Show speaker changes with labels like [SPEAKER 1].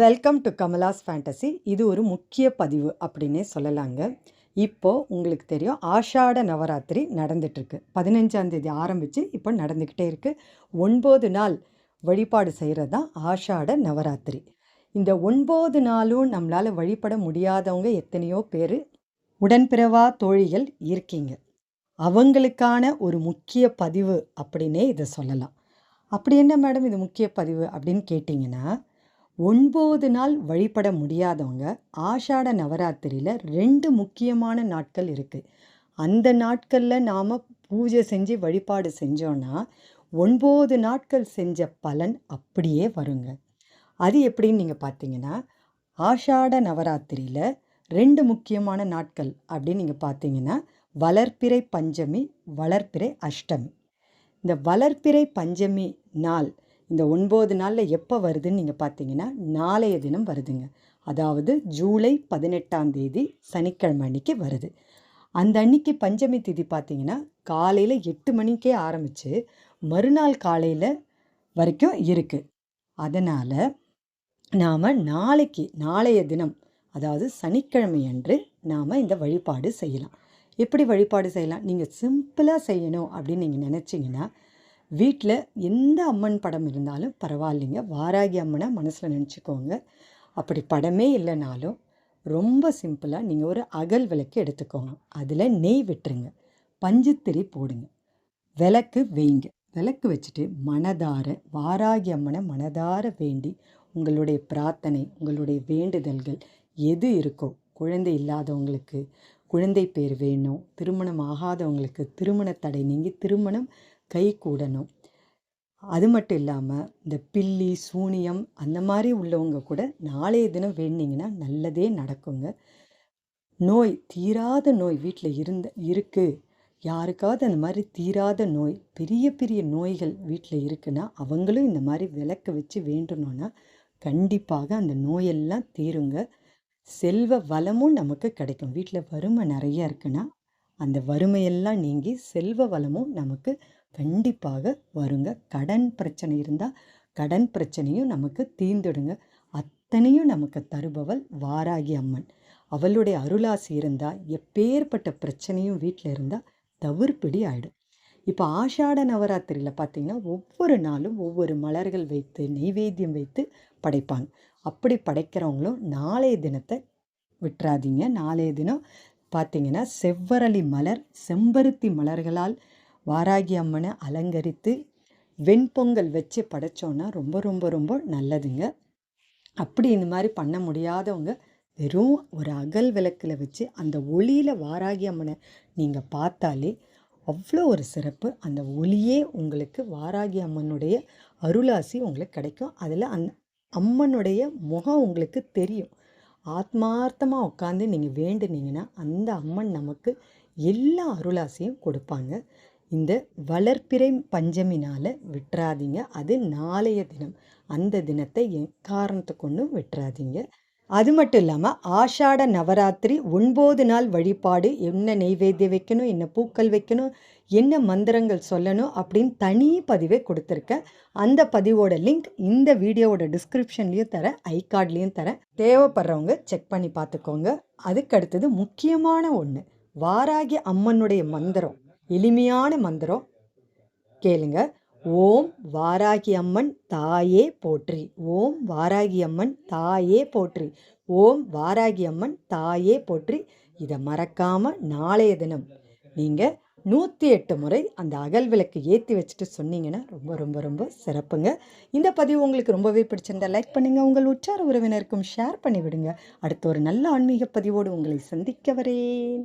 [SPEAKER 1] Welcome to Kamala's fantasy. இது ஒரு முக்கிய பதிவு அப்படின்னே சொல்லலாங்க. இப்போது உங்களுக்கு தெரியும், ஆஷாட நவராத்திரி நடந்துகிட்ருக்கு. 15ஆம் தேதி ஆரம்பித்து இப்போ நடந்துக்கிட்டே இருக்குது. 9 நாள் வழிபாடு செய்கிறது தான் ஆஷாட நவராத்திரி. இந்த 9 நாளும் நம்மளால் வழிபட முடியாதவங்க எத்தனையோ பேர் உடன்பிறவா தோழிகள் இருக்கீங்க. அவங்களுக்கான ஒரு முக்கிய பதிவு அப்படின்னே இதை சொல்லலாம். அப்படி என்ன மேடம் இது முக்கிய பதிவு அப்படின்னு கேட்டிங்கன்னா, 9 நாள் வழிபட முடியாதவங்க ஆஷாட நவராத்திரியில் 2 முக்கியமான நாட்கள் இருக்குது. அந்த நாட்களில் நாம் பூஜை செஞ்சு வழிபாடு செஞ்சோன்னா 9 நாட்கள் செஞ்ச பலன் அப்படியே வருங்க. அது எப்படின்னு நீங்கள் பார்த்தீங்கன்னா, ஆஷாட நவராத்திரியில் 2 முக்கியமான நாட்கள் அப்படின்னு நீங்கள் பார்த்தீங்கன்னா, வளர்ப்பிறை பஞ்சமி, வளர்ப்பிறை அஷ்டமி. இந்த வளர்ப்பிறை பஞ்சமி நாள் இந்த 9 நாளில் எப்போ வருதுன்னு நீங்கள் பார்த்தீங்கன்னா, நாளைய தினம் வருதுங்க. அதாவது ஜூலை 18ஆம் தேதி சனிக்கிழமை அன்னைக்கு வருது. அந்த அன்னைக்கு பஞ்சமி திதி பார்த்தீங்கன்னா, காலையில் 8 மணிக்கே ஆரம்பித்து மறுநாள் காலையில் வரைக்கும் இருக்குது. அதனால் நாம் நாளைய தினம், அதாவது சனிக்கிழமை அன்று நாம் இந்த வழிபாடு செய்யலாம். எப்படி வழிபாடு செய்யலாம்? நீங்கள் சிம்பிளாக செய்யணும் அப்படின்னு நீங்கள் நினச்சிங்கன்னா, வீட்டில் எந்த அம்மன் படம் இருந்தாலும் பரவாயில்லைங்க. வாராகி அம்மனை மனசில் நினச்சிக்கோங்க. அப்படி படமே இல்லைனாலும் ரொம்ப சிம்பிளாக நீங்கள் ஒரு அகல் விளக்கு எடுத்துக்கோங்க. அதில் நெய் விட்டுருங்க, பஞ்சுத்திரி போடுங்க, விளக்கு வைங்க. விளக்கு வச்சுட்டு மனதார வாராகி அம்மனை மனதார வேண்டி உங்களுடைய பிரார்த்தனை, உங்களுடைய வேண்டுதல்கள் எது இருக்கோ, குழந்தை இல்லாதவங்களுக்கு குழந்தை பேர் வேணும், திருமணம் ஆகாதவங்களுக்கு திருமண தடை நீங்கி திருமணம் கை கூடணும். அது மட்டும் இல்லாமல் இந்த பில்லி சூனியம் அந்த மாதிரி உள்ளவங்க கூட நாளைய தினம் வேண்டிங்கன்னா நல்லதே நடக்குங்க. நோய், தீராத நோய் வீட்டில் இருக்குது, யாருக்காவது அந்த மாதிரி தீராத நோய், பெரிய பெரிய நோய்கள் வீட்டில் இருக்குன்னா அவங்களும் இந்த மாதிரி விளக்க வச்சு வேண்டணுன்னா கண்டிப்பாக அந்த நோயெல்லாம் தீருங்க. செல்வ வளமும் நமக்கு கிடைக்கும். வீட்டில் வறுமை நிறைய இருக்குன்னா அந்த வறுமையெல்லாம் நீங்கி செல்வ வளமும் நமக்கு கண்டிப்பாக வருங்க. கடன் பிரச்சனை இருந்தால் கடன் பிரச்சனையும் நமக்கு தீர்ந்துடுங்க. அத்தனையும் நமக்கு தருபவள் வாராகி அம்மன். அவளுடைய அருளாசி இருந்தால் எப்பேற்பட்ட பிரச்சனையும் வீட்டில் இருந்தால் தவிர்ப்பிடி ஆகிடும். இப்போ ஆஷாட நவராத்திரியில் பார்த்திங்கன்னா, ஒவ்வொரு நாளும் ஒவ்வொரு மலர்கள் வைத்து நெய்வேத்தியம் வைத்து படைப்பாங்க. அப்படி படைக்கிறவங்களும் நாளைய தினத்தை விட்டுறாதீங்க. நாளைய தினம் பார்த்திங்கன்னா, செவ்வரளி மலர், செம்பருத்தி மலர்களால் வாராகி அம்மனை அலங்கரித்து வெண்பொங்கல் வச்சு படைச்சோன்னா ரொம்ப ரொம்ப ரொம்ப நல்லதுங்க. அப்படி இந்த மாதிரி பண்ண முடியாதவங்க வெறும் ஒரு அகல் விளக்கில் வச்சு அந்த ஒளியில் வாராகி அம்மனை நீங்கள் பார்த்தாலே அவ்வளோ ஒரு சிறப்பு. அந்த ஒளியே உங்களுக்கு வாராகி அம்மனுடைய அருளாசி உங்களுக்கு கிடைக்கும். அதில் அந்த அம்மனுடைய முகம் உங்களுக்கு தெரியும். ஆத்மார்த்தமாக உட்காந்து நீங்கள் வேண்டுனீங்கன்னா அந்த அம்மன் நமக்கு எல்லா அருளாசியும் கொடுப்பாங்க. இந்த வளர்ப்பிறை பஞ்சமி நாளை விட்டுறாதீங்க. அது நாளைய தினம், அந்த தினத்தை எக்காரணத்தை கொண்டும் விட்டுறாதீங்க. அது மட்டும் இல்லாமல் ஆஷாட நவராத்திரி 9 நாள் வழிபாடு, என்ன நெய்வேத்தியம் வைக்கணும், என்ன பூக்கள் வைக்கணும், என்ன மந்திரங்கள் சொல்லணும் அப்படின்னு தனி பதிவே கொடுத்துருக்கேன். அந்த பதிவோட லிங்க் இந்த வீடியோவோட டிஸ்கிரிப்ஷன்லேயும் தரேன், ஐகார்ட்லேயும் தரேன். தேவைப்படுறவங்க செக் பண்ணி பார்த்துக்கோங்க. அதுக்கடுத்தது முக்கியமான ஒன்று, வாராகி அம்மனுடைய மந்திரம், எளிமையான மந்திரம் கேளுங்க. ஓம் வாராகி அம்மன் தாயே போற்றி, ஓம் வாராகி அம்மன் தாயே போற்றி, ஓம் வாராகி அம்மன் தாயே போற்றி. இதை மறக்காமல் நாளைய தினம் நீங்கள் 108 முறை அந்த அகல் விளக்கு ஏற்றி வச்சுட்டு சொன்னீங்கன்னா ரொம்ப ரொம்ப ரொம்ப சிறப்புங்க. இந்த பதிவு உங்களுக்கு ரொம்பவே பிடிச்சிருந்தால் லைக் பண்ணுங்கள், உங்கள் உற்றார் உறவினருக்கும் ஷேர் பண்ணிவிடுங்க. அடுத்த ஒரு நல்ல ஆன்மீக பதிவோடு உங்களை சந்திக்க வரேன்.